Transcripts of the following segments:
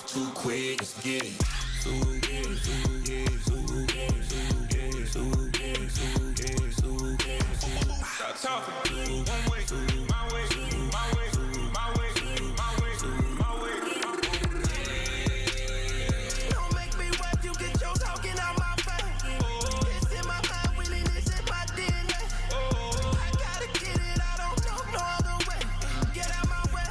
mouth too quick. Let's get it. Stop talking. One way, my way, my way, my way, my way, my way. Don't make me wet, you get your talking out my face. It's in my mind, winning is in my DNA. I gotta get it, I don't know no other way. Get out my way.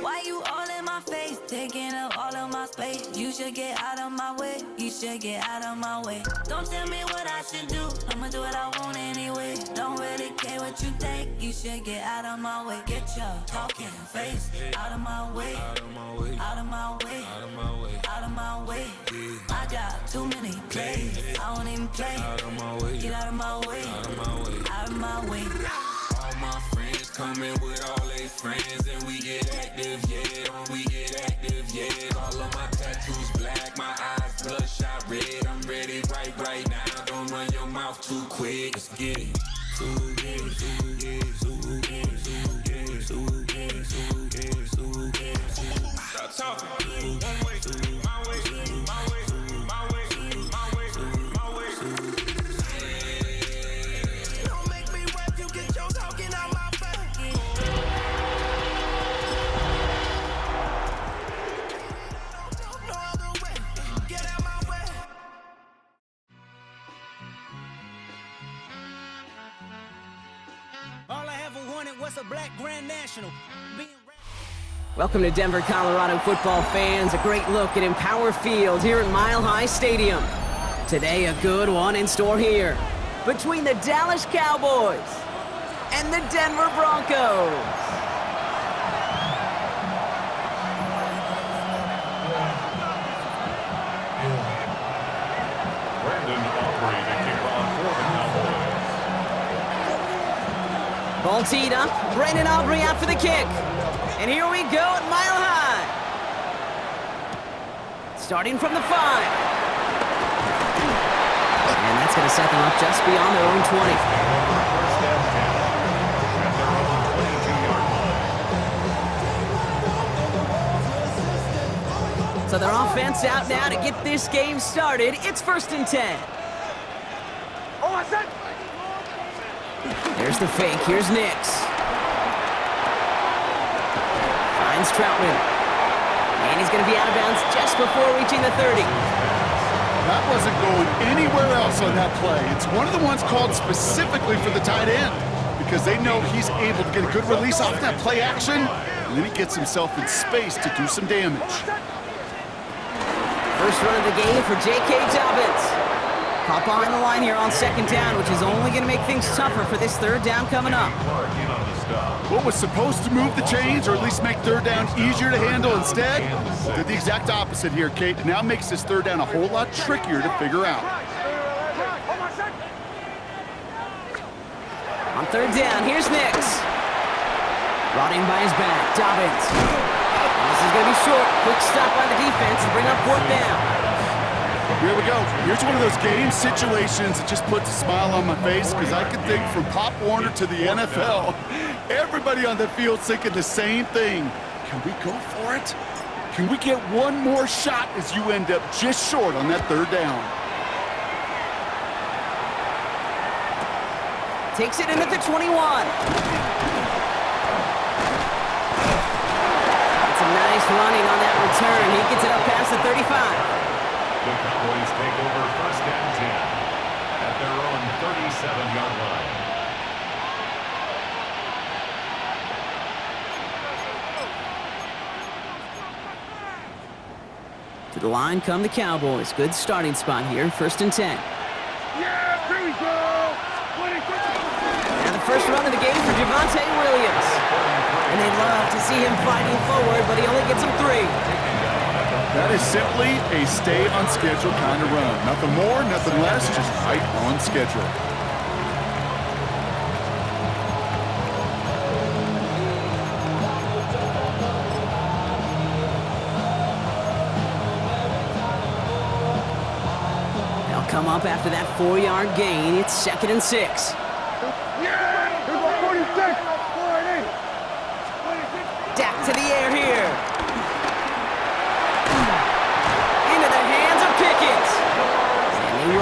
Why you all in my face, taking up all of my space? You should get out of my way, you should get out of my way. Don't tell me what I should do, I'ma do what I want anyway. Don't really care what you think, you should get out of my way. Get your talking face out of my way, out of my way, out of my way, out of my way, out of my way. I got too many plays, I don't even play. Out of my way, get out of my way, out of my way, out of my way. All my friends coming with all their friends, and we get active, yeah. We get active, yeah. All of my tattoos black, my eyes bloodshot red. I'm ready right now. Don't run your mouth too quick. Let's get it. Stop talking. One way, my way, my way, my way, my way, my way. Don't make me wet, you get your talking out my face. I don't know no other way. Get out my way. All I ever wanted was a black Grand National. Welcome to Denver, Colorado football fans. A great look at Empower Field here at Mile High Stadium. Today, a good one in store here between the Dallas Cowboys and the Denver Broncos. Ball teed up, Brandon Aubrey out for the kick. And here we go at Mile High. Starting from the 5. And that's going to set them up just beyond their own 20. So their offense out now to get this game started. It's 1st and 10. There's the fake. Here's Nix. Finds Troutman. And he's going to be out of bounds just before reaching the 30. That wasn't going anywhere else on that play. It's one of the ones called specifically for the tight end because they know he's able to get a good release off that play action, and then he gets himself in space to do some damage. First run of the game for J.K. Dobbins. Caught behind the line here on 2nd down, which is only going to make things tougher for this 3rd down coming up. What was supposed to move the chains, or at least make 3rd down easier to handle instead, did the exact opposite here, Kate. It now makes this 3rd down a whole lot trickier to figure out. On 3rd down, here's Nix. Brought in by his back, Dobbins. And this is going to be short. Quick stop by the defense to bring up 4th down. Here we go. Here's one of those game situations that just puts a smile on my face because I can think from Pop Warner to the NFL. Everybody on the field thinking the same thing. Can we go for it? Can we get one more shot as you end up just short on that 3rd down? Takes it in at the 21. It's a nice running on that return. He gets it up past the 35. The Cowboys take over 1st and 10 at their own 37-yard line. To the line come the Cowboys. Good starting spot here, 1st and 10. Yeah, here we go! Now the first run of the game for Javonte Williams. And they'd love to see him fighting forward, but he only gets him 3. That is simply a stay on schedule kind of run. Nothing more, nothing less, just right on schedule. They'll come up after that 4-yard gain. It's 2nd and 6. Dak to the air here.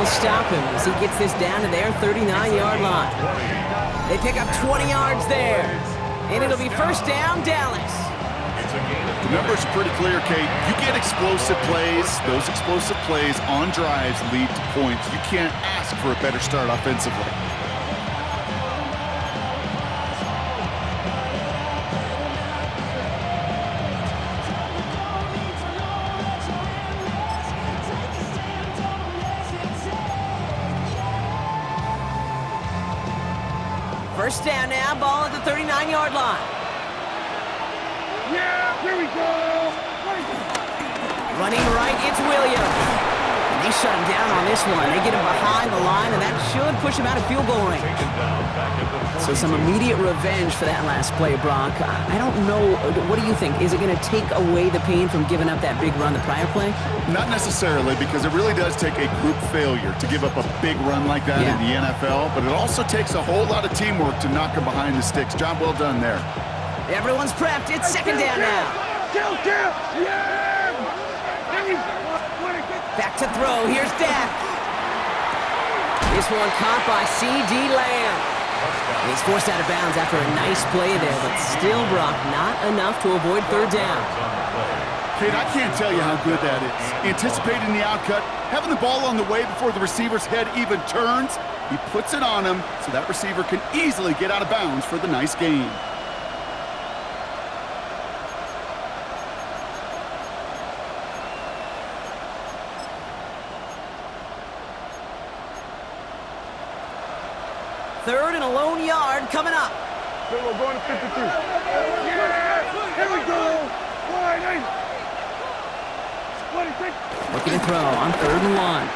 will stop him as he gets this down to their 39-yard line. They pick up 20 yards there, and it'll be first down, Dallas. The numbers are pretty clear, Kate. You get explosive plays. Those explosive plays on drives lead to points. You can't ask for a better start offensively. First down now, ball at the 39-yard line. Yeah, here we go. Running right, it's Williams. And they shut him down on this one. They get him behind the line, and that should push him out of field goal range. So some immediate revenge for that last play, Brock. I don't know. What do you think? Is it going to take away the pain from giving up that big run the prior play? Not necessarily, because it really does take a group failure to give up a big run like that in the NFL. But it also takes a whole lot of teamwork to knock him behind the sticks. Job well done there. Everyone's prepped. It's second down now. Back to throw. Here's Dak. This one caught by C.D. Lamb. He's forced out of bounds after a nice play there, but still, Brock, not enough to avoid third down. Kate, I can't tell you how good that is. Anticipating the outcut, having the ball on the way before the receiver's head even turns. He puts it on him so that receiver can easily get out of bounds for the nice gain. Third and a lone yard coming up. We're going to 52. Yeah, here we go. Looking to throw on third and one.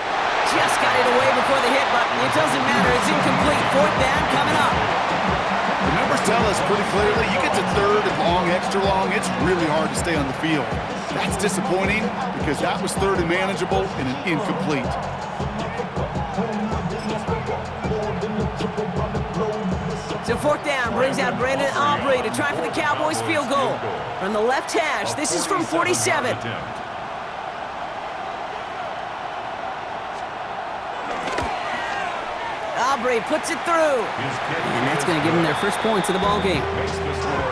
Just got it away before the hit button. It doesn't matter. It's incomplete. Fourth down coming up. The numbers tell us pretty clearly, you get to third and long, extra long, it's really hard to stay on the field. That's disappointing because that was third and manageable and an incomplete. So fourth down brings out Brandon Aubrey to try for the Cowboys field goal. From the left hash, this is from 47. Aubrey puts it through. And that's going to give them their first points of the ball game.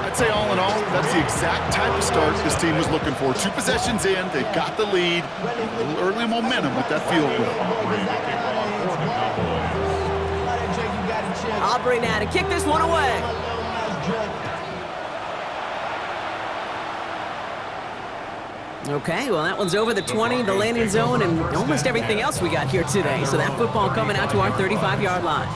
I'd say all in all, that's the exact type of start this team was looking for. 2 possessions in, they've got the lead. A little early momentum with that field goal. Aubrey now to kick this one away. Okay, well, that one's over the 20, the landing zone, and almost everything else we got here today. So that football coming out to our 35-yard line.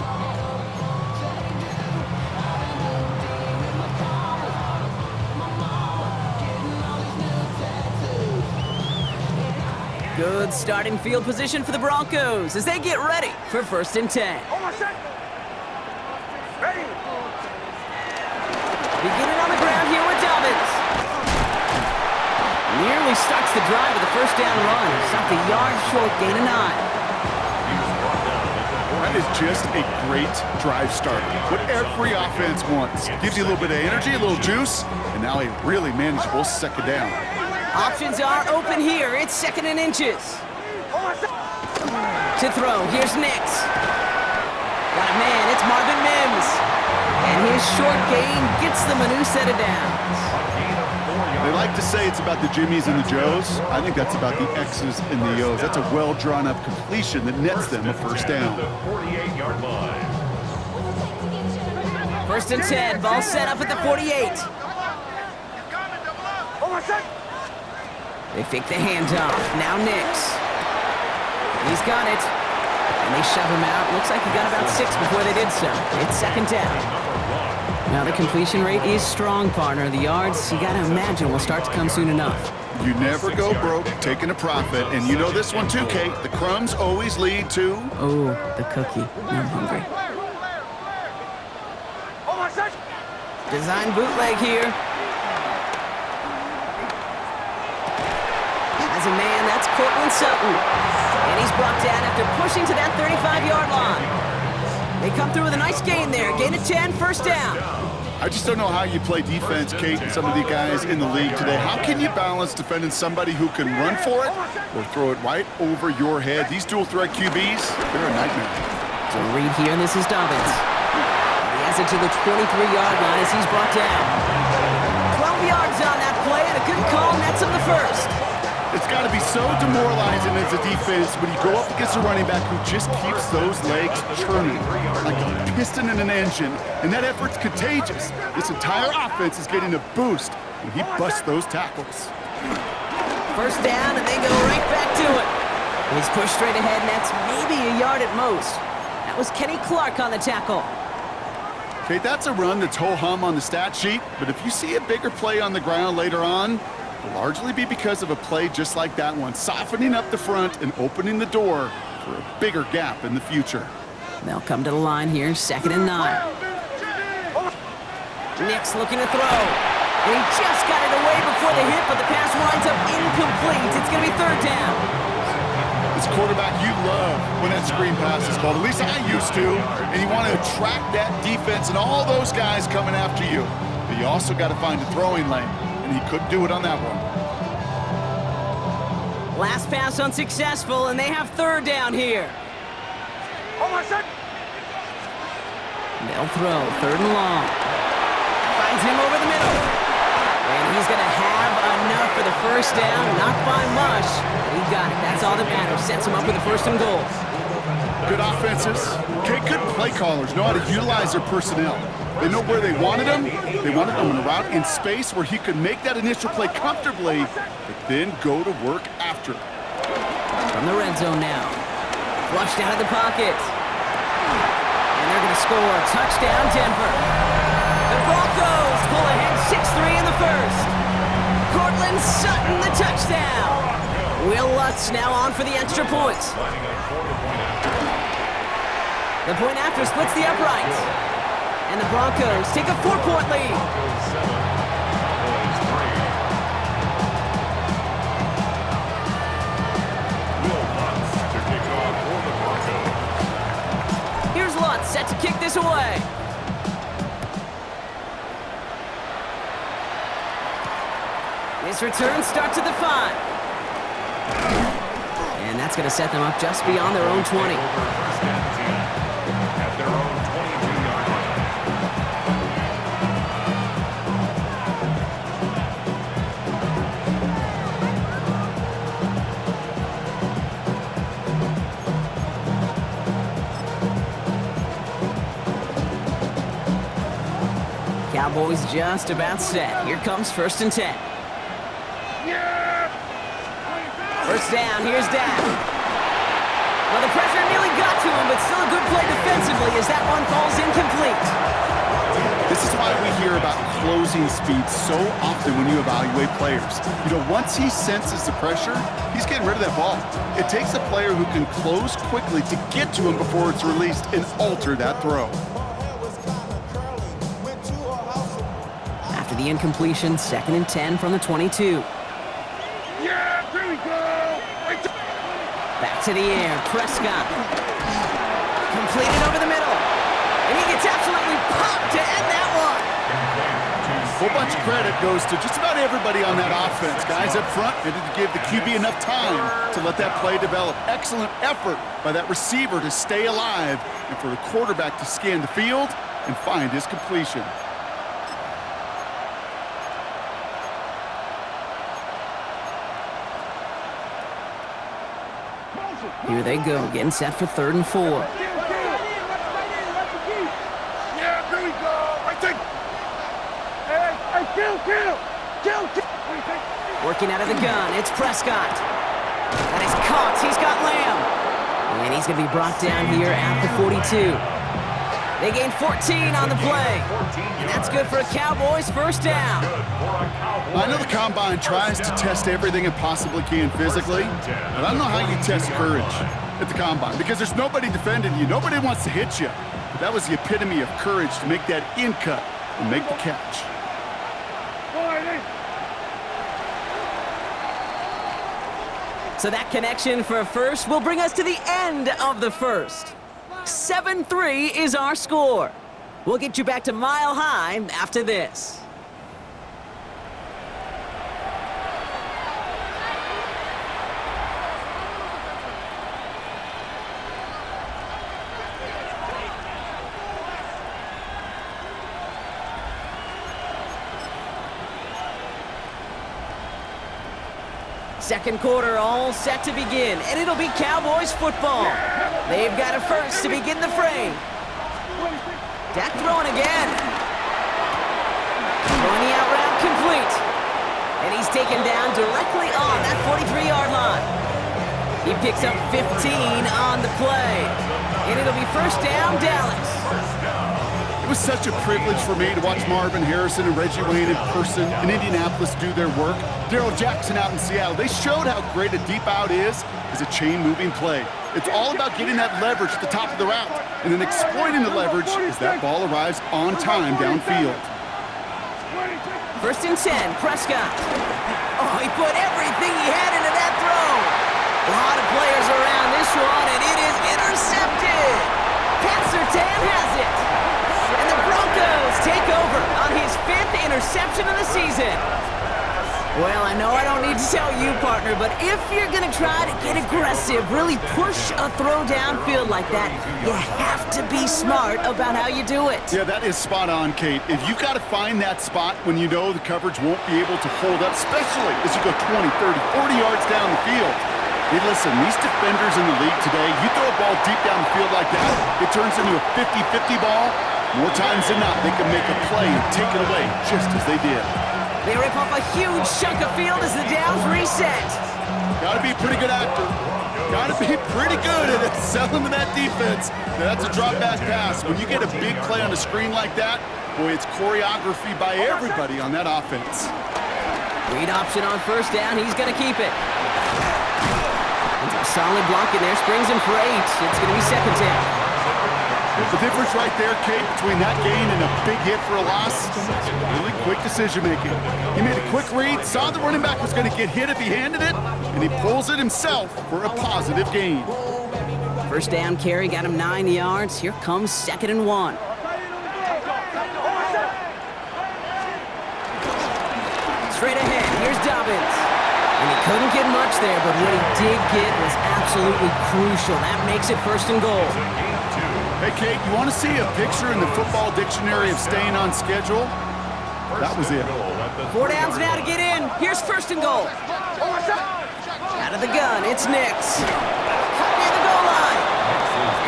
Good starting field position for the Broncos as they get ready for first and 10. Beginning on the ground here with Dobbins. Nearly starts the drive with a first down run. Stopped a yard short, gain of 9. That is just a great drive starter. What every offense wants. Gives you a little bit of energy, a little juice, and now a really manageable second down. Options are open here. It's second and inches. To throw, here's Nix. Got a man, it's Marvin Mims. And his short gain gets them a new set of downs. They like to say it's about the Jimmies and the Joes. I think that's about the X's and the O's. That's a well-drawn-up completion that nets them a first down. First and 10, ball set up at the 48. They fake the handoff. Now Nix. He's got it. And they shove him out. Looks like he got about 6 before they did so. It's second down. Now the completion rate is strong, partner. The yards, you gotta imagine, will start to come soon enough. You never go broke taking a profit. And you know this one too, Kate. The crumbs always lead to... Oh, the cookie. Now I'm hungry. Design bootleg here. As a man, that's Cortland Sutton. And he's brought down after pushing to that 35-yard line. They come through with a nice gain there. Gain of 10, first down. I just don't know how you play defense, Kate, and some of the guys in the league today. How can you balance defending somebody who can run for it or throw it right over your head? These dual threat QBs, they're a nightmare. So read here, and this is Dobbins. He has it to the 23-yard line as he's brought down. 12 yards on that play, and a good call nets him the first. It's got to be so demoralizing as a defense when you go up against a running back who just keeps those legs churning like a piston in an engine, and that effort's contagious. This entire offense is getting a boost when he busts those tackles. First down, and they go right back to it. He's pushed straight ahead, and that's maybe a yard at most. That was Kenny Clark on the tackle. Okay, that's a run that's ho-hum on the stat sheet, but if you see a bigger play on the ground later on, it'll largely be because of a play just like that one, softening up the front and opening the door for a bigger gap in the future. They'll come to the line here, 2nd and 9. Nick's looking to throw. And he just got it away before the hit, but the pass winds up incomplete. It's going to be 3rd down. This quarterback, you love when that screen pass is called. At least I used to. And you want to attract that defense and all those guys coming after you. But you also got to find a throwing lane. And he couldn't do it on that one. Last pass unsuccessful, and they have 3rd down here. They'll throw 3rd and long. Finds him over the middle. And he's going to have enough for the first down. Not by much. He got it. That's all that matters. Sets him up with the 1st and goal. Good offenses. Okay, good play callers know how to utilize their personnel. They know where they wanted him. They wanted him in a route in space where he could make that initial play comfortably, but then go to work after. From the red zone now. Flushed out of the pocket. And they're going to score. Touchdown, Denver. The Broncos pull ahead 6-3 in the first. Cortland Sutton, the touchdown. Will Lutz now on for the extra point. The point after splits the uprights. And the Broncos take a 4-point lead. Here's Lutz set to kick this away. This return starts at the 5. And that's going to set them up just beyond their own 20. Cowboys just about set. Here comes 1st and 10. First down, here's Dak. Well, the pressure nearly got to him, but still a good play defensively as that one falls incomplete. This is why we hear about closing speed so often when you evaluate players. You know, once he senses the pressure, he's getting rid of that ball. It takes a player who can close quickly to get to him before it's released and alter that throw. After the incompletion, 2nd and 10 from the 22. Back to the air, Prescott. Completed over the middle. And he gets absolutely popped to end that one. A whole bunch of credit goes to just about everybody on that offense. Guys up front needed to give the QB enough time to let that play develop. Excellent effort by that receiver to stay alive and for the quarterback to scan the field and find his completion. Here they go, getting set for 3rd and 4. Yeah, there we go. Hey, kill. Working out of the gun, it's Prescott. And he's caught, he's got Lamb. And he's going to be brought down here at the 42. They gain 14 on the play. And that's good for a Cowboys 1st down. I know the Combine tries to test everything it possibly can physically, but I don't know how you test courage at the Combine because there's nobody defending you. Nobody wants to hit you. But that was the epitome of courage to make that in cut and make the catch. So that connection for a first will bring us to the end of the first. 7-3 is our score. We'll get you back to Mile High after this. Second quarter all set to begin, and it'll be Cowboys football. They've got a first to begin the fray. Dak throwing again. Throwing the out route complete. And he's taken down directly on that 43-yard line. He picks up 15 on the play. And it'll be first down, Dallas. It was such a privilege for me to watch Marvin Harrison and Reggie Wayne in person in Indianapolis do their work. Darrell Jackson out in Seattle. They showed how great a deep out is as a chain-moving play. It's all about getting that leverage at the top of the route and then exploiting the leverage as that ball arrives on time downfield. First and 10, Prescott. Oh, he put everything he had into that throw. A lot of players around this one, and it is intercepted. Pat Surtain has it. And the Broncos take over on his 5th interception of the season. Well, I know I don't need to tell you, partner, but if you're going to try to get aggressive, really push a throw downfield like that, you have to be smart about how you do it. Yeah, that is spot on, Kate. If you've got to find that spot when you know the coverage won't be able to hold up, especially as you go 20, 30, 40 yards down the field. Hey, listen, these defenders in the league today, you throw a ball deep down the field like that, it turns into a 50-50 ball. More times than not, they can make a play and take it away just as they did. They rip off a huge chunk of field as the downs reset. Gotta be a pretty good actor. Gotta be pretty good at selling to that defense. That's a drop back pass. When you get a big play on the screen like that, boy, it's choreography by everybody on that offense. Read option on first down. He's gonna keep it. Solid block in there. Springs him for 8. It's gonna be second down. The difference right there, Kate, between that gain and a big hit for a loss, really quick decision-making. He made a quick read, saw the running back was going to get hit if he handed it, and he pulls it himself for a positive gain. First down carry got him 9 yards. Here comes 2nd and 1. Straight ahead, here's Dobbins. And he couldn't get much there, but what he did get was absolutely crucial. That makes it first and goal. Hey, Kate, you want to see a picture in the football dictionary of staying on schedule? That was it. 4 downs now to get in. Here's first and goal. Out of the gun, it's Nix. Cut near the goal line.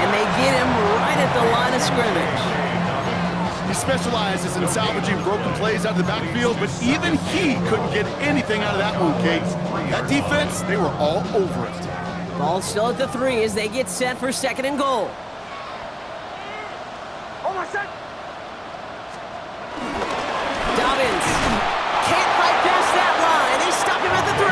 And they get him right at the line of scrimmage. He specializes in salvaging broken plays out of the backfield, but even he couldn't get anything out of that one, Kate. That defense, they were all over it. Ball still at the 3 as they get set for 2nd and goal. Dobbins can't fight past that line. They stop him at the 3.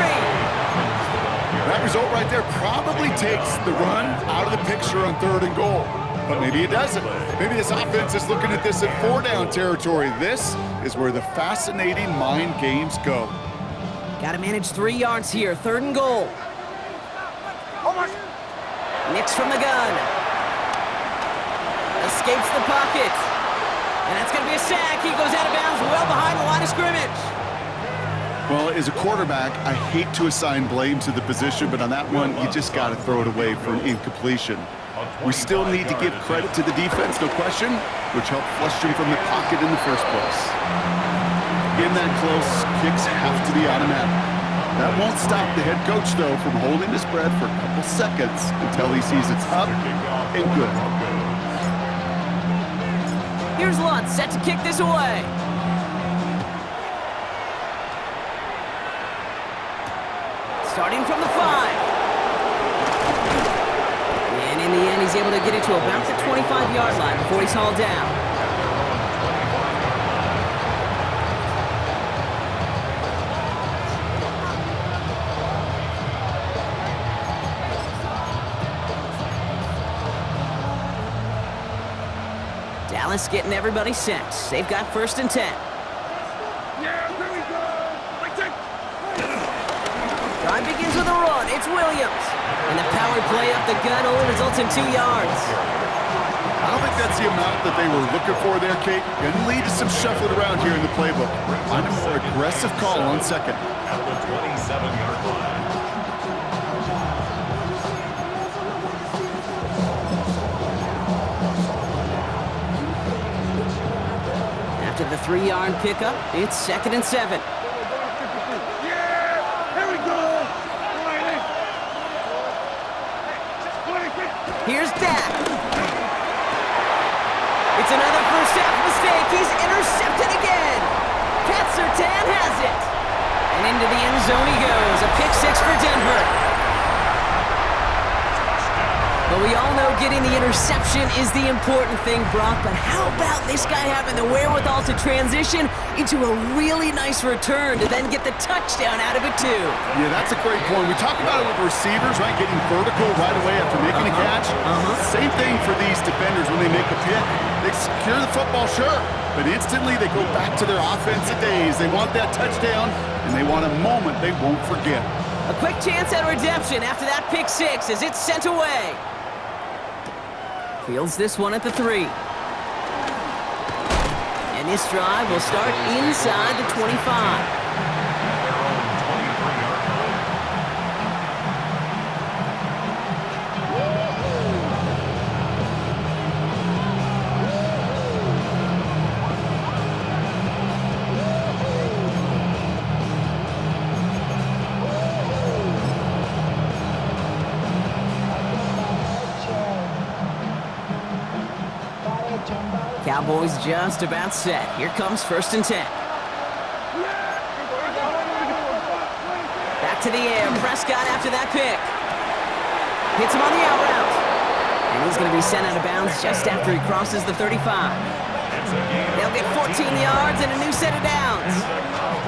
That result right there probably takes the run out of the picture on 3rd and goal. But maybe it doesn't. Maybe this offense is looking at this at 4-down territory. This is where the fascinating mind games go. Got to manage 3 yards here. 3rd and goal. Nix from the gun. Escapes the pocket. And that's going to be a sack. He goes out of bounds well behind the line of scrimmage. Well, as a quarterback, I hate to assign blame to the position, but on that one, you just got to throw it away for an incompletion. We still need to give credit to the defense, no question, which helped flush him from the pocket in the first place. Getting that close, kicks have to be automatic. That won't stop the head coach, though, from holding his breath for a couple seconds until he sees it's up and good. Here's Lutz set to kick this away. Starting from the 5. And in the end, he's able to get it to about the 25-yard line before he's hauled down. Dallas getting everybody set. They've got 1st and 10. Drive begins with a run. It's Williams. And the power play up the gut only results in 2 yards. I don't think that's the amount that they were looking for there, Kate. Going to lead to some shuffling around here in the playbook. Find a more aggressive call on second. At the 27-yard line. After the 3-yard pickup, it's 2nd and 7. Here's Dak. It's another first half mistake. He's intercepted again. Pat Surtain has it. And into the end zone he goes. A pick 6 for Denver. But we all know getting the interception is the important thing, Brock. But how about this guy having the wherewithal to transition into a really nice return to then get the touchdown out of it, too? Yeah, that's a great point. We talk about it with receivers, right? Getting vertical right away after making a catch. Same thing for these defenders when they make a pick. They secure the football, sure, but instantly they go back to their offensive days. They want that touchdown, and they want a moment they won't forget. A quick chance at redemption after that pick 6 as it's sent away. Fields this one at the 3. And this drive will start inside the 25. Cowboys just about set. Here comes 1st and 10. Back to the air. Prescott after that pick. Hits him on the out route. And he's going to be sent out of bounds just after he crosses the 35. They'll get 14 yards and a new set of downs.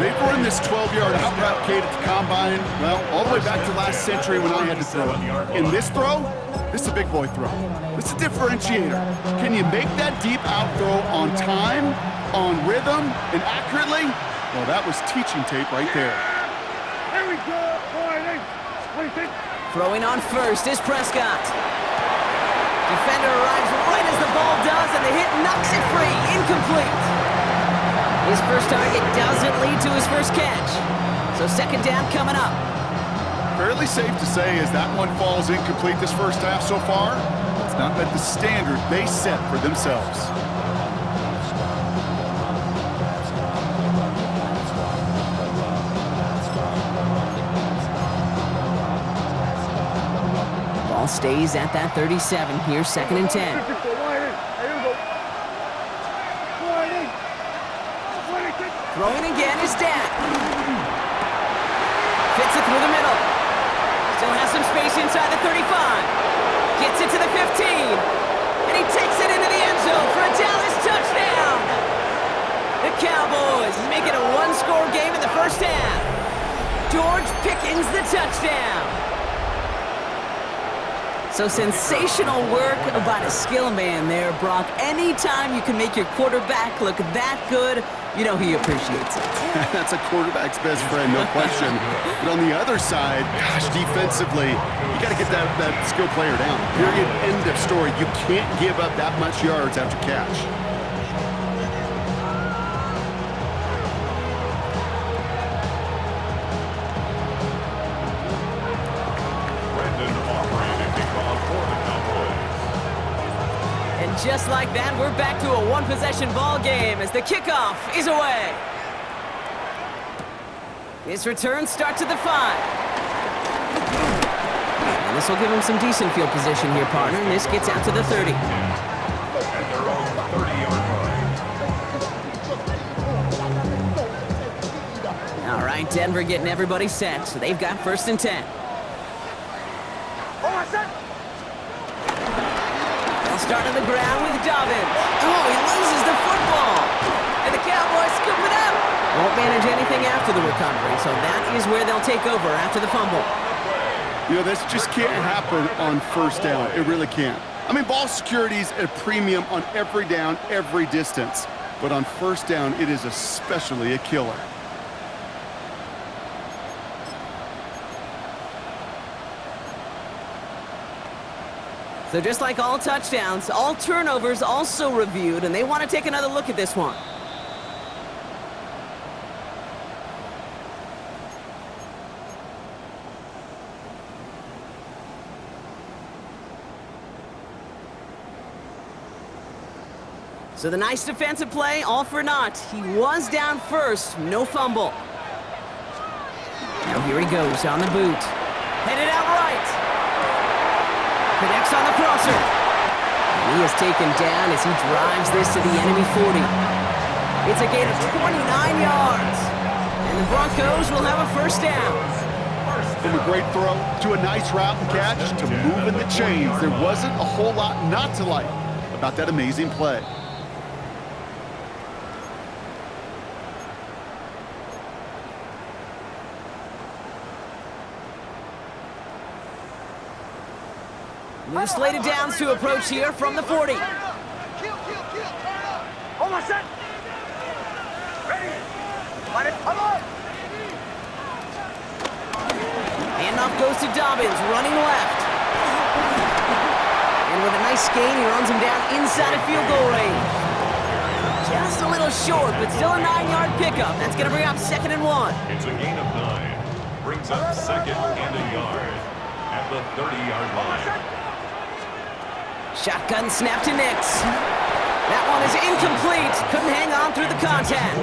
They've run this 12-yard out route, Kate, at the combine, well, all the way back to last century when I had to throw it. In this throw, this is a big boy throw. This is a differentiator. Can you make that deep out throw on time, on rhythm, and accurately? Well, that was teaching tape right there. Here we go. Throwing on first is Prescott. Defender arrives right as the ball does, and the hit knocks it free. Incomplete. His first target doesn't lead to his first catch. So 2nd down coming up. Fairly safe to say as that one falls incomplete this first half so far, it's not met the standard they set for themselves. Ball stays at that 37. Here's 2nd and 10. Throwing again is Dak. Fits it through the middle. Still has some space inside the 35. Gets it to the 15. And he takes it into the end zone for a Dallas touchdown. The Cowboys make it a one-score game in the first half. George Pickens the touchdown. So sensational work about a skill man there, Brock. Anytime you can make your quarterback look that good, you know he appreciates it. That's a quarterback's best friend, no question. But on the other side, gosh, defensively, you got to get that skill player down. Period, end of story. You can't give up that much yards after catch. Just like that, we're back to a one-possession ball game as the kickoff is away. His return starts at the 5. And this will give him some decent field position here, partner. And this gets out to the 30. At their own 30-yard line. All right, Denver getting everybody set. So they've got 1st and 10. Start on the ground with Dobbins. Oh, he loses the football. And the Cowboys scoop it up. Won't manage anything after the recovery, so that is where they'll take over after the fumble. You know, this just can't happen on 1st down. It really can't. I mean, ball security's at a premium on every down, every distance. But on 1st down, it is especially a killer. So just like all touchdowns, all turnovers also reviewed, and they want to take another look at this one. So the nice defensive play, all for naught. He was down first, no fumble. Now here he goes on the boot. Headed out right. Connects on the crosser. And he is taken down as he drives this to the enemy 40. It's a gain of 29 yards. And the Broncos will have a first down. From a great throw to a nice route and catch to moving the chains, there wasn't a whole lot not to like about that amazing play. New slated downs to approach here from the 40. Almost set. Ready. Let it. Come on. Handoff goes to Dobbins, running left. And with a nice gain, he runs him down inside of field goal range. Just a little short, but still a 9-yard pickup. That's going to bring up 2nd and 1. It's a gain of 9. Brings up 2nd and a yard at the 30-yard line. Shotgun snap to Nix. That one is incomplete. Couldn't hang on through the contact.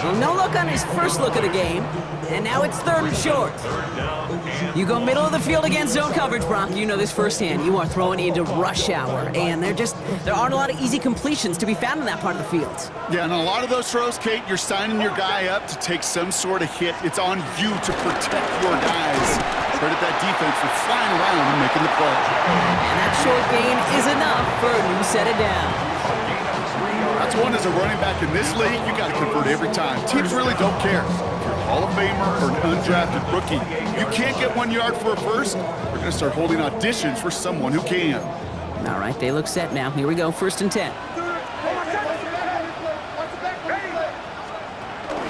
Well, no look on his first look of the game. And now it's 3rd and short. You go middle of the field against zone coverage, Brock. You know this firsthand. You are throwing into rush hour. And there aren't a lot of easy completions to be found in that part of the field. Yeah, and a lot of those throws, Kate, you're signing your guy up to take some sort of hit. It's on you to protect your guys. Credit that defense for flying around and making the play. And that short gain is enough for a new set of downs. That's one as a running back in this league, you got to convert every time. Teams really don't care. If you're a Hall of Famer or an undrafted rookie, you can't get 1 yard for a first. We're going to start holding auditions for someone who can. All right, they look set now. Here we go, 1st and 10.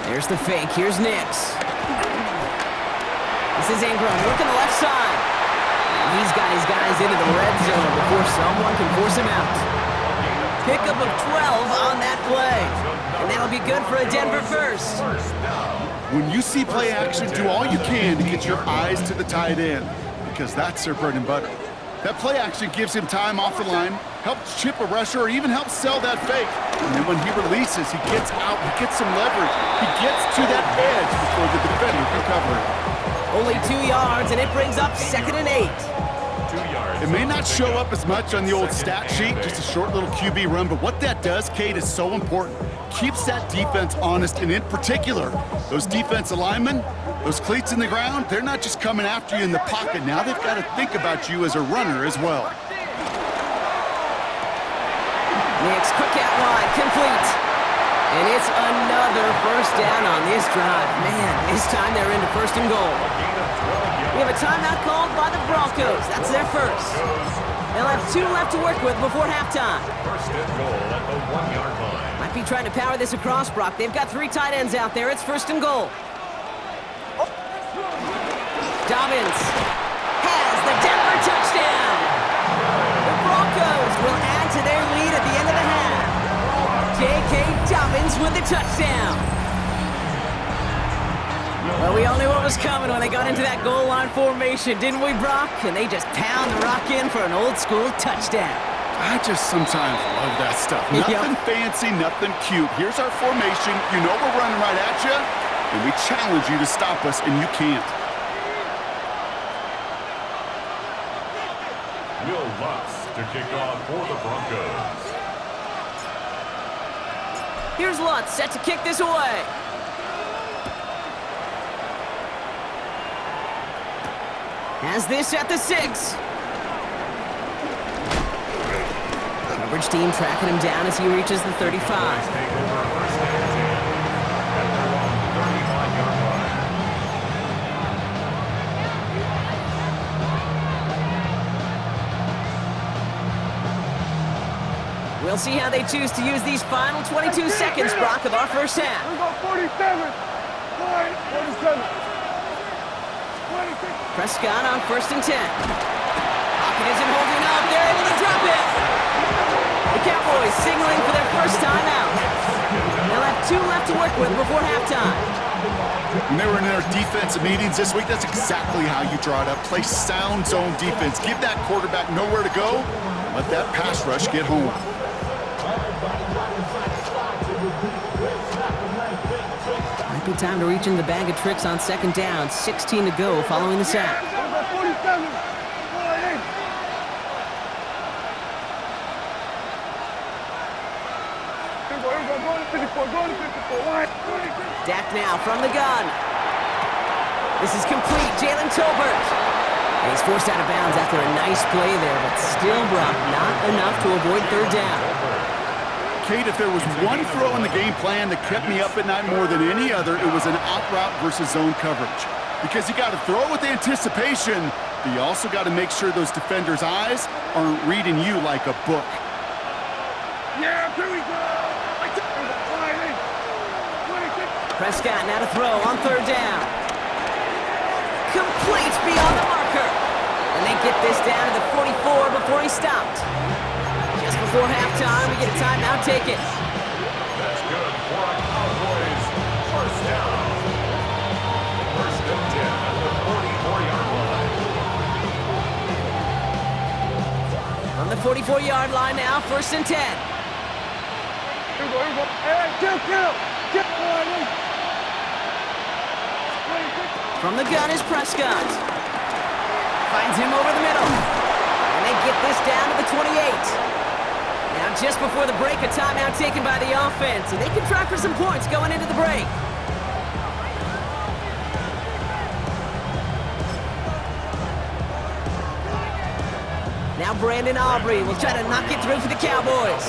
There's the fake. Here's Nix. This is Ingram working the left side. And he's got his guys into the red zone before someone can force him out. Pickup of 12 on that play. And that'll be good for a Denver first. When you see play action, do all you can to get your eyes to the tight end, because that's their bread and butter. That play action gives him time off the line, helps chip a rusher, or even helps sell that fake. And then when he releases, he gets out, he gets some leverage. He gets to that edge before the defender can cover it. Only 2 yards, and it brings up 2nd and 8. 2 yards. It may not show up as much on the old stat sheet, just a short little QB run, but what that does, Kate, is so important. Keeps that defense honest, and in particular, those defensive linemen, those cleats in the ground, they're not just coming after you in the pocket. Now they've got to think about you as a runner as well. Nix, quick out wide, complete. And it's another first down on this drive. Man, this time they're into 1st and goal. We have a timeout called by the Broncos. That's their first. They'll have 2 left to work with before halftime. 1st and goal at the 1-yard line. Might be trying to power this across, Brock. They've got 3 tight ends out there. It's 1st and goal. Dobbins has the Denver touchdown. The Broncos will add to their lead at the end of the half. J.K. Dobbins with the touchdown. Well, we all knew what was coming when they got into that goal line formation, didn't we, Brock? And they just pound the rock in for an old-school touchdown. I just sometimes love that stuff. Nothing fancy, nothing cute. Here's our formation. You know we're running right at you, and we challenge you to stop us, and you can't. Will Lutz to kick off for the Broncos. Here's Lutz set to kick this away. Has this at the 6. Coverage team tracking him down as he reaches the 35. Take over 1st and 10 at their own 35-yard line. We'll see how they choose to use these final 22 seconds, Brock, of our first half. We go 47. 47. 26. Prescott on 1st and 10. Pocket isn't holding up. They're able to drop it. The Cowboys signaling for their first time out. They'll have 2 left to work with before halftime. When they were in their defensive meetings this week, that's exactly how you draw it up. Play sound zone defense. Give that quarterback nowhere to go. Let that pass rush get home. Might be time to reach in the bag of tricks on second down. 16 to go following the sack. Dak now from the gun. This is complete. Jalen Tolbert. And he's forced out of bounds after a nice play there, but still, Brock, not enough to avoid third down. Kate, if there was one throw in the game plan that kept me up at night more than any other, it was an out route versus zone coverage. Because you got to throw with anticipation, but you also got to make sure those defenders' eyes aren't reading you like a book. Yeah, here we go. Prescott now to throw on third down. Complete beyond the marker. And they get this down to the 44 before he stopped. Just before halftime, we get a timeout taken. That's good for a Cowboys first down. First and 10 at the 44-yard line. On the 44-yard line now, first and 10. Here we go. Hey, kill. From the gun is Prescott. Finds him over the middle. And they get this down to the 28. Now just before the break, a timeout taken by the offense. And they can try for some points going into the break. Now Brandon Aubrey will try to knock it through for the Cowboys.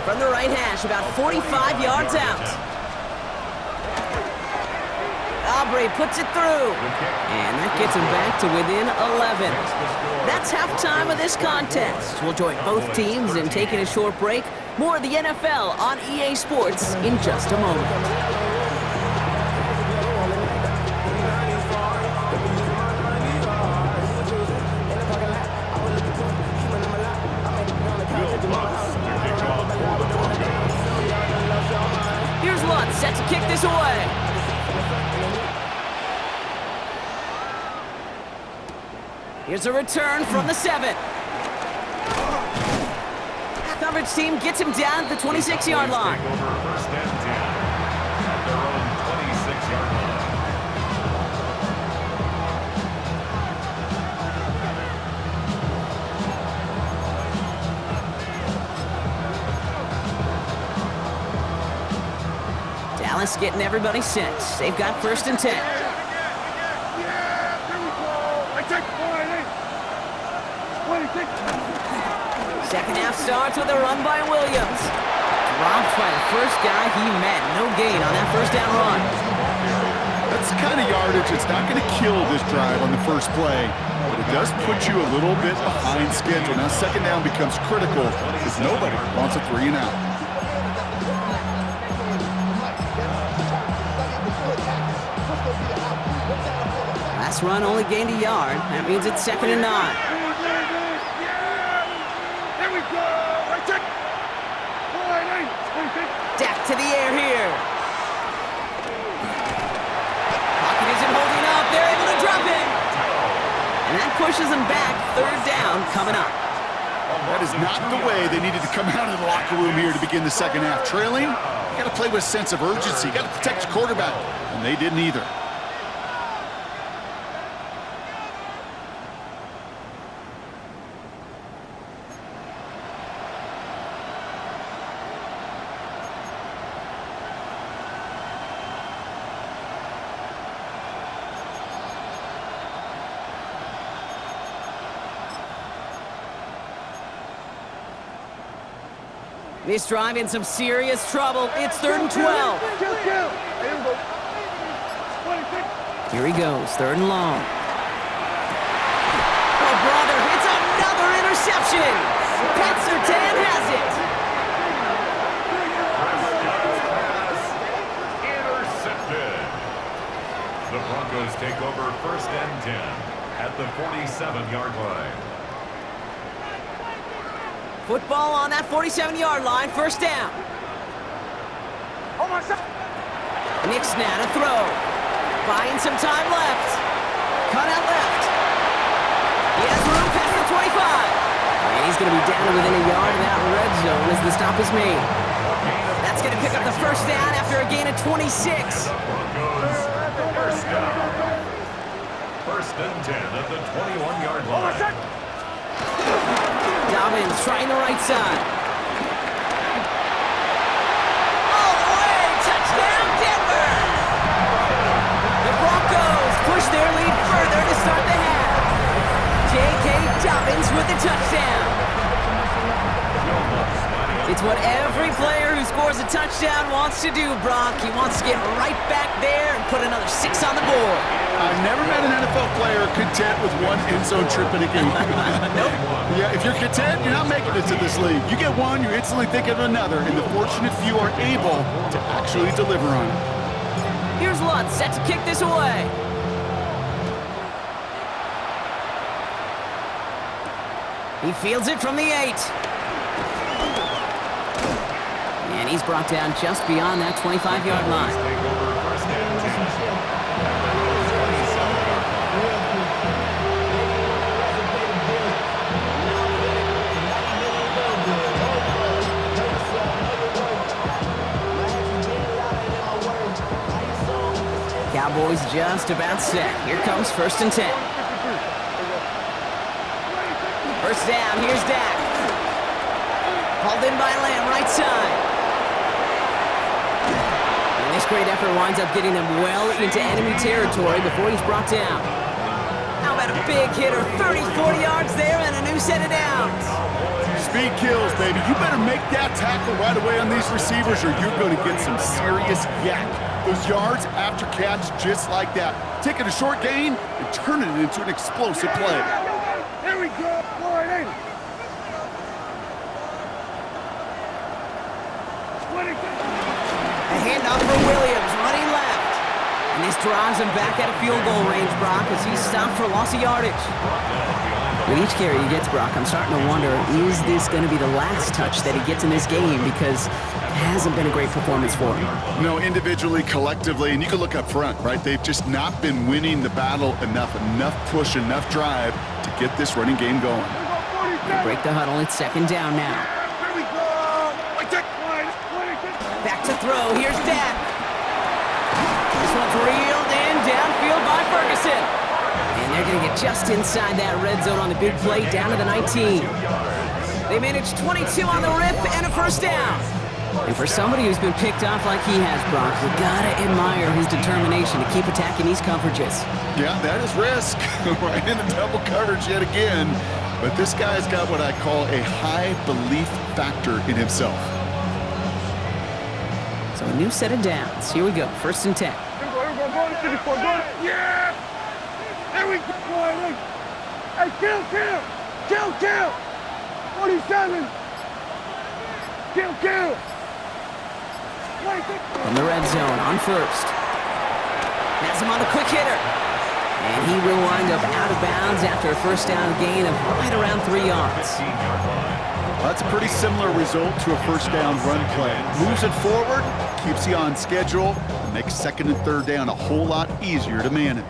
From the right hash, about 45 yards out. Aubrey puts it through. And that gets him back to within 11. That's halftime of this contest. We'll join both teams in taking a short break. More of the NFL on EA Sports in just a moment. Here's Lutz set to kick this away. Here's a return from the 7. Coverage team gets him down at the 26-yard line. Take over first and 10 at their own 26-yard line. Dallas getting everybody set. They've got first and 10. Second half starts with a run by Williams. Dropped by the first guy he met. No gain on that first down run. That's the kind of yardage that's not going to kill this drive on the first play, but it does put you a little bit behind schedule. Now second down becomes critical because nobody wants a 3 and out. Last run only gained a yard. That means it's second and 9. Dak to the air here. Pocket isn't holding up. They're able to drop it. And that pushes them back. Third down coming up. That is not the way they needed to come out of the locker room here to begin the second half. Trailing, you got to play with a sense of urgency. You got to protect your quarterback, and they didn't either. This drive in some serious trouble. It's third and 12. Here he goes, third and long. Oh, brother, it's another interception. Pat Surtain has it. Intercepted. The Broncos take over first and 10 at the 47-yard line. Football on that 47-yard line, first down. Hold on, son. Nick's now to throw. Buying some time left. Cut out left. He has room past the 25. And he's going to be down to within a yard of that red zone as the stop is made. That's going to pick up the first down after a gain of 26. Broncos, first down. First and 10 at the 21-yard line. Dobbins trying the right side. All the way, touchdown Denver! The Broncos push their lead further to start the half. J.K. Dobbins with the touchdown. It's what every player who scores a touchdown wants to do, Brock. He wants to get right back there and put another 6 on the board. I've never met an NFL player content with one end zone trip in a game. Nope. Yeah, if you're content, you're not making it to this league. You get one, you instantly think of another, and the fortunate few are able to actually deliver on it. Here's Lutz set to kick this away. He fields it from the 8. And he's brought down just beyond that 25-yard line. Cowboys just about set. Here comes first and 10. First down, here's Dak. Hauled in by Lamb, right side. And this great effort winds up getting them well into enemy territory before he's brought down. How about a big hitter, 30, 40 yards there and a new set of downs. Speed kills, baby. You better make that tackle right away on these receivers or you're going to get some serious yak. Those yards after catch just like that. Taking a short gain and turning it into an explosive play. Here we go. A handoff for Williams, running left. And this drives him back out of field goal range, Brock, as he's stopped for loss of yardage. With each carry he gets, Brock, I'm starting to wonder, is this going to be the last touch that he gets in this game? Because it hasn't been a great performance for him. No, individually, collectively, and you can look up front, right? They've just not been winning the battle enough push, enough drive to get this running game going. They break the huddle. It's second down now. Back to throw. Here's Dak. This one's reeled in downfield by Ferguson. And they're going to get just inside that red zone on the big play down to the 19. They managed 22 on the rip and a first down. And for somebody who's been picked off like he has, Brock, you gotta admire his determination to keep attacking these coverages. Yeah, that is risk. Right in the double coverage yet again. But this guy's got what I call a high belief factor in himself. So a new set of downs. Here we go. First and 10. Yeah! There we go. Hey, kill! 47! Kill! From the red zone on first. Has him on a quick hitter. And he will wind up out of bounds after a first down gain of right around 3 yards. Well, that's a pretty similar result to a first down run play. Moves it forward, keeps you on schedule, and makes second and third down a whole lot easier to manage.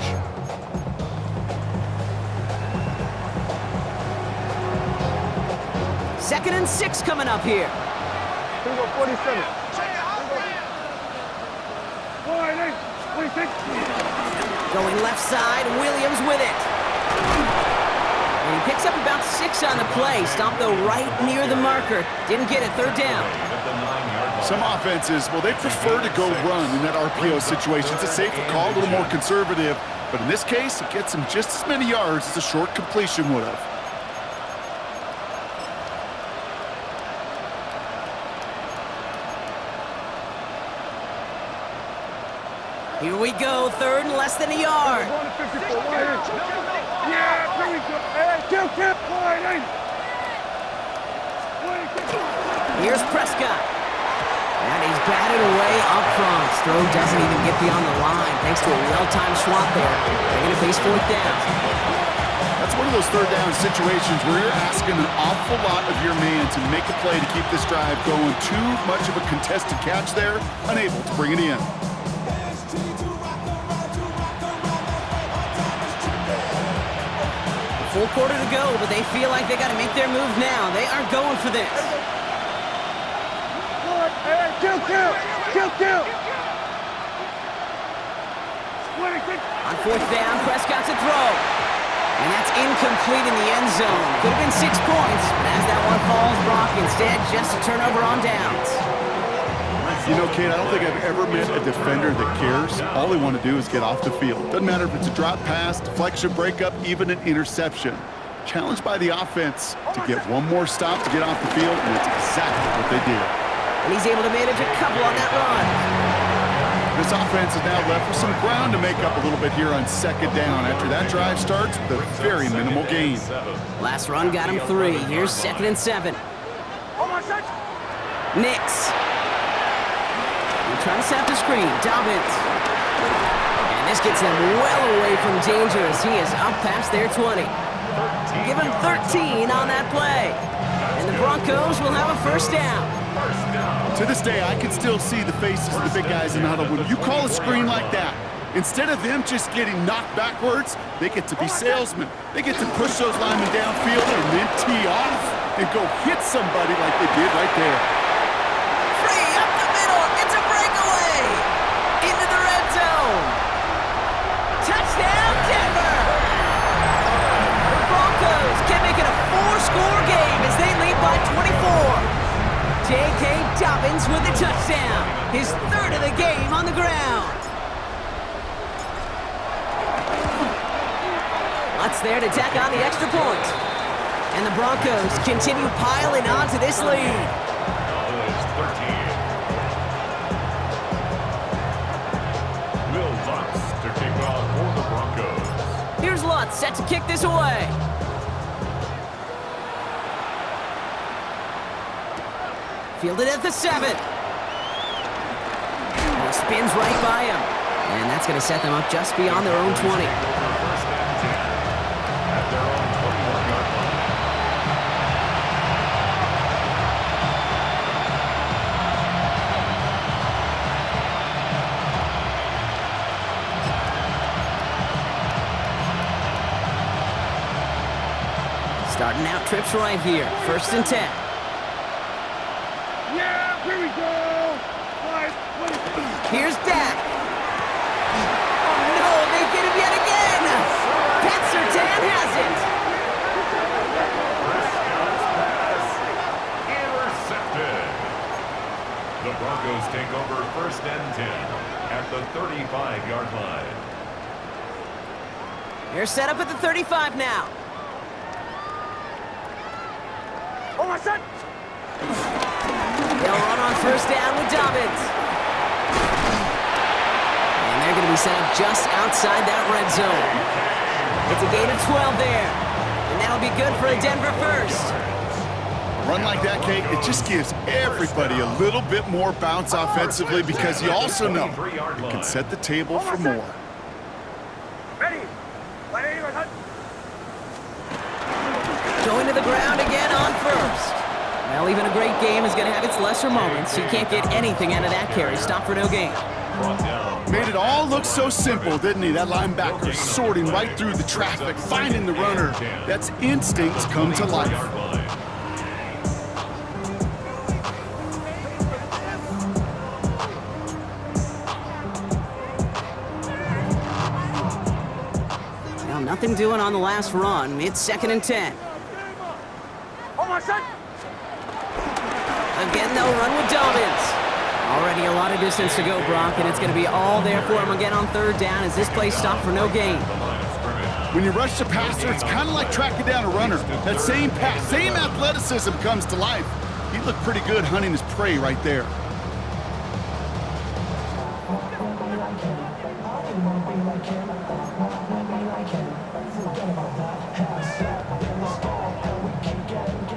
Second and 6 coming up here. 47. Going left side, Williams with it. And he picks up about 6 on the play. Stopped though right near the marker. Didn't get it, third down. Some offenses, well, they prefer to go run in that RPO situation. It's a safer call, a little more conservative. But in this case, it gets him just as many yards as a short completion would have. Here we go, third and less than a yard. Yeah, here we go. Hey, kill. Here's Prescott. And he's batted away up front. Throw doesn't even get beyond the line thanks to a well-timed swat there. They're going to face fourth down. That's It's one of those third down situations where you're asking an awful lot of your man to make a play to keep this drive going. Too much of a contested catch there, unable to bring it in. Full quarter to go, but they feel like they got to make their move now. They are going for this. On fourth down, Prescott to throw. And that's incomplete in the end zone. Could have been 6 points, but as that one falls, Brock instead just a turnover on downs. You know, Kate, I don't think I've ever met a defender that cares. All they want to do is get off the field. Doesn't matter if it's a drop pass, deflection, breakup, even an interception. Challenged by the offense to get one more stop to get off the field, and it's exactly what they did. And he's able to manage a couple on that run. This offense is now left with some ground to make up a little bit here on second down after that drive starts with a very minimal gain. Last run got him 3. Here's 2nd and 7. Nix. Trying to set the screen. Dobbins. And this gets them well away from danger as he is up past their 20. Give him 13 on that play. And the Broncos will have a first down. To this day, I can still see the faces of the big guys in the huddle. When you call a screen like that, instead of them just getting knocked backwards, they get to be salesmen. They get to push those linemen downfield and then tee off and go hit somebody like they did right there. Free up the middle. It's a breakaway. Into the red zone. Touchdown, Denver. The Broncos can make it a 4-score game as they lead by 24. J.K. Dobbins with a touchdown. His 3rd of the game on the ground. Lutz there to tack on the extra point. And the Broncos continue piling on to this lead. Will Lutz to kick off for the Broncos. Here's Lutz set to kick this away. Fielded at the 7. And he spins right by him. And that's going to set them up just beyond their own 20. First and 10 at their own 21-yard line. Starting out trips right here. 1st and 10. Here's Dak. Oh no, they get him yet again. Pat Surtain has it. Intercepted. The Broncos take over 1st and 10 at the 35-yard line. They're set up at the 35 now. They'll run on 1st down with Dobbins. And they're going to be set up just outside that red zone. It's a gain of 12 there. And that'll be good for a Denver first. A run like that, Kate, it just gives everybody a little bit more bounce offensively because you also know you can set the table for more. Going to the ground again on 1st. Well, even a great game is going to have its lesser moments. You can't get anything out of that carry. Stop for no gain. Made it all look so simple, didn't he? That linebacker sorting right through the traffic, finding the runner. That's instincts come to life. Well, nothing doing on the last run. It's 2nd and 10. Again, they'll run with Dobbins. Already a lot of distance to go, Brock, and it's going to be all there for him again on 3rd down as this play stopped for no gain. When you rush the passer, it's kind of like tracking down a runner. That same pass, same athleticism comes to life. He looked pretty good hunting his prey right there.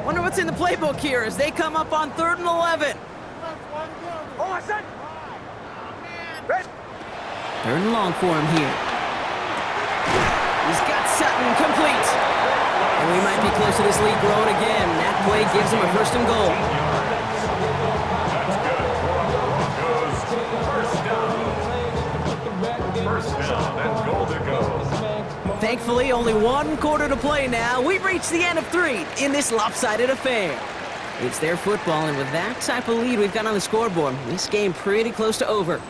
Wonder what's in the playbook here as they come up on 3rd and 11. 3rd and long for him here. He's got Sutton complete. And we might be close to this lead growing again. That play gives him a 1st and goal. That's good for the Broncos. First down and goal to go. Thankfully, only 1 quarter to play now. We've reached the end of 3 in this lopsided affair. It's their football, and with that type of lead we've got on the scoreboard, this game pretty close to over.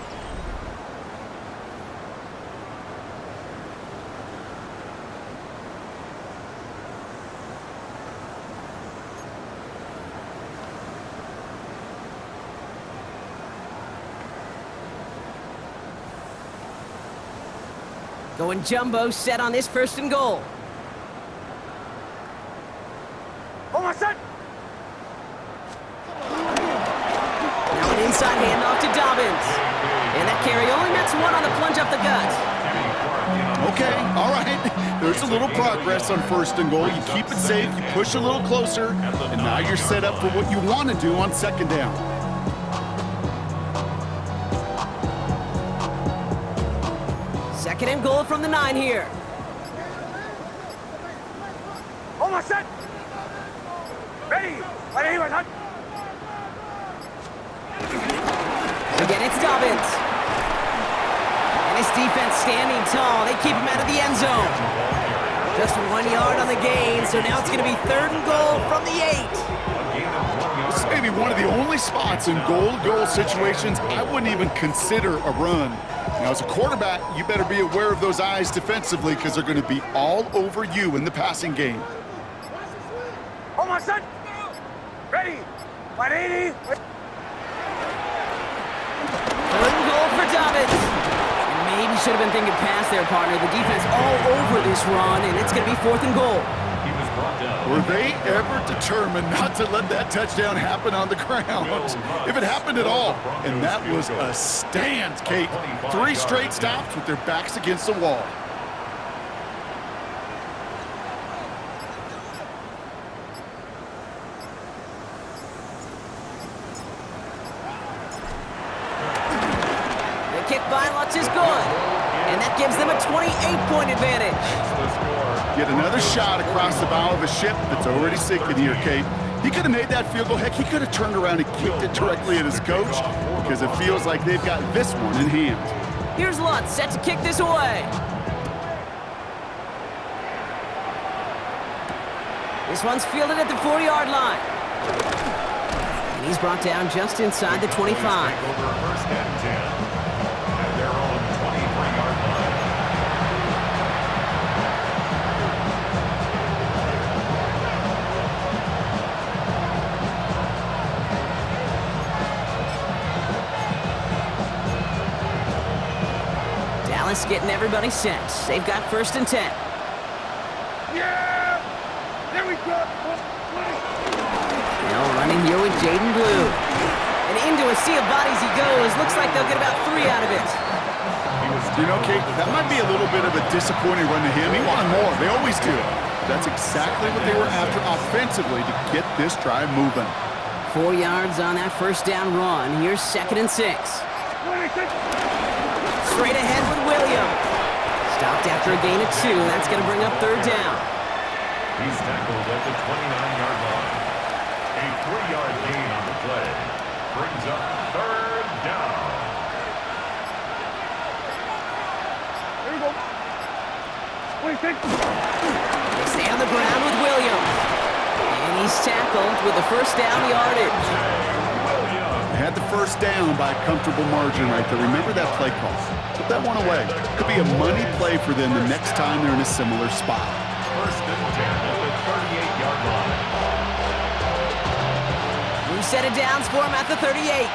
Going jumbo set on this 1st and goal. Hold on, set. Now an inside handoff to Dobbins. And that carry only nets 1 on the plunge up the gut. Okay, all right. There's a little progress on 1st and goal. You keep it safe, you push a little closer, and now you're set up for what you want to do on 2nd down. Second and goal from the 9 here. Hold on, set. Ready. Ready, right, hut. Again, it's Dobbins. And his defense standing tall. They keep him out of the end zone. Just 1 yard on the gain, so now it's going to be 3rd and goal from the 8. This is maybe one of the only spots in goal-to-goal situations I wouldn't even consider a run. Now, as a quarterback, you better be aware of those eyes defensively because they're going to be all over you in the passing game. Hold on, set. Ready. 180. 3rd and goal for Dobbins. And maybe should have been thinking past their partner. The defense all over this run, and it's going to be 4th and goal. Were they ever determined not to let that touchdown happen on the ground? If it happened at all. And that was a stand, Kate. 3 straight stops with their backs against the wall. The kick by Lutz is good. And that gives them a 28-point advantage. Yet another shot across the bow of a ship that's already sinking here, Kate. He could have made that field goal. Heck, he could have turned around and kicked it directly at his coach because it feels like they've got this one in hand. Here's Lutz set to kick this away. This one's fielded at the 4-yard line. And he's brought down just inside the 25. Over 1st and 10 at their own 23-yard line. Dallas getting everybody set. They've got 1st and 10. Yeah. There we go. Now running here with Jaden Blue. And into a sea of bodies he goes. Looks like they'll get about 3 out of it. You know, Kate, that might be a little bit of a disappointing run to him. He wanted more. They always do. That's exactly what they were after offensively to get this drive moving. 4 yards on that 1st down run. Here's 2nd and 6. Straight ahead with Williams. Stopped after a gain of 2. That's going to bring up 3rd down. He's tackled at the 29-yard line. A 3-yard gain on the play brings up 3rd down. There you go. They stay on the ground with Williams. And he's tackled with the 1st down yardage. They had the 1st down by a comfortable margin right there. Remember that play call. Put that one away. Could be a money play for them the next time they're in a similar spot. 1st and 10 at the 38-yard line. New set of downs for him at the 38.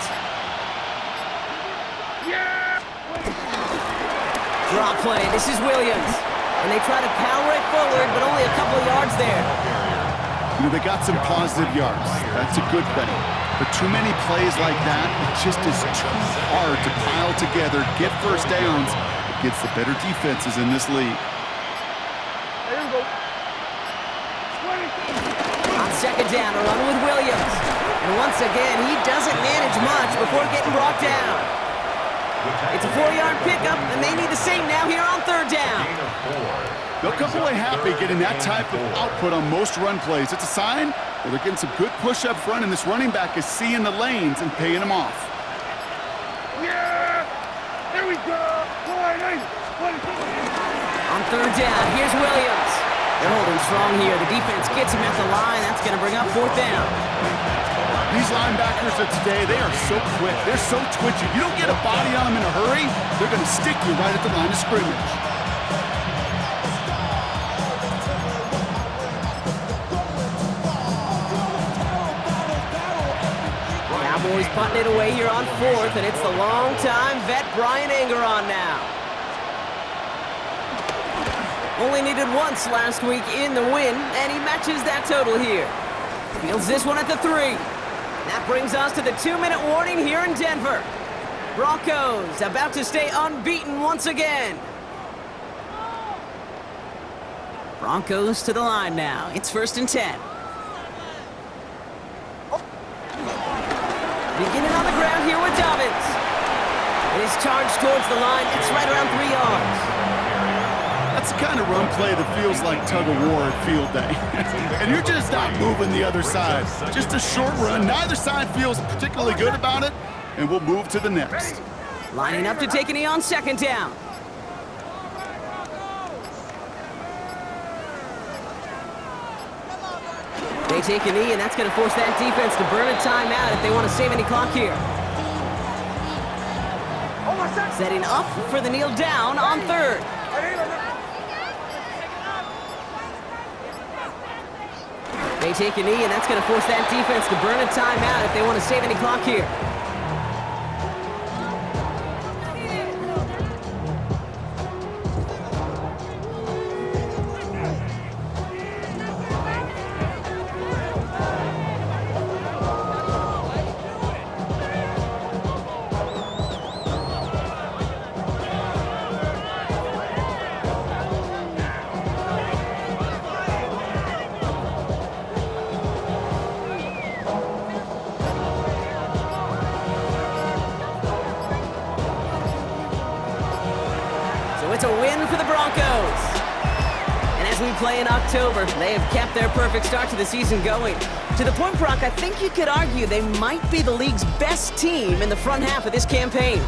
Drop play. This is Williams. And they try to power it forward, but only a couple of yards there. You know, they got some positive yards. That's a good thing. But too many plays like that, it just is too hard to pile together, get 1st downs against the better defenses in this league. There you go. On 2nd down, a run with Williams. And once again, he doesn't manage much before getting brought down. It's a 4-yard pickup, and they need the same now here on 3rd down. Gain of 4. They'll come away happy getting that type of output on most run plays. It's a sign that they're getting some good push up front, and this running back is seeing the lanes and paying them off. Yeah! There we go! On third down, here's Williams. They're holding strong here. The defense gets him at the line. That's going to bring up fourth down. These linebackers of today, they are so quick. They're so twitchy. You don't get a body on them in a hurry, they're going to stick you right at the line of scrimmage. Cowboys punting it away here on fourth, and it's the long-time vet Brian Anger on now. Only needed once last week in the win, and he matches that total here. Fields this one at the 3. That brings us to the 2-minute warning here in Denver. Broncos about to stay unbeaten once again. Broncos to the line now. It's 1st and 10. Beginning on the ground here with Dobbins. It is charged towards the line. It's right around 3 yards. That's the kind of run play that feels like tug-of-war at field day. And you're just not moving the other side. Just a short run. Neither side feels particularly good about it, and we'll move to the next. Lining up to take a knee on 2nd down. They take a knee, and that's going to force that defense to burn a timeout if they want to save any clock here. Setting up for the kneel down on 3rd. They take a knee, and that's going to force that defense to burn a timeout if they want to save any clock here. It's a win for the Broncos. And as we play in October, they have kept their perfect start to the season going. To the point, Brock, I think you could argue they might be the league's best team in the front half of this campaign.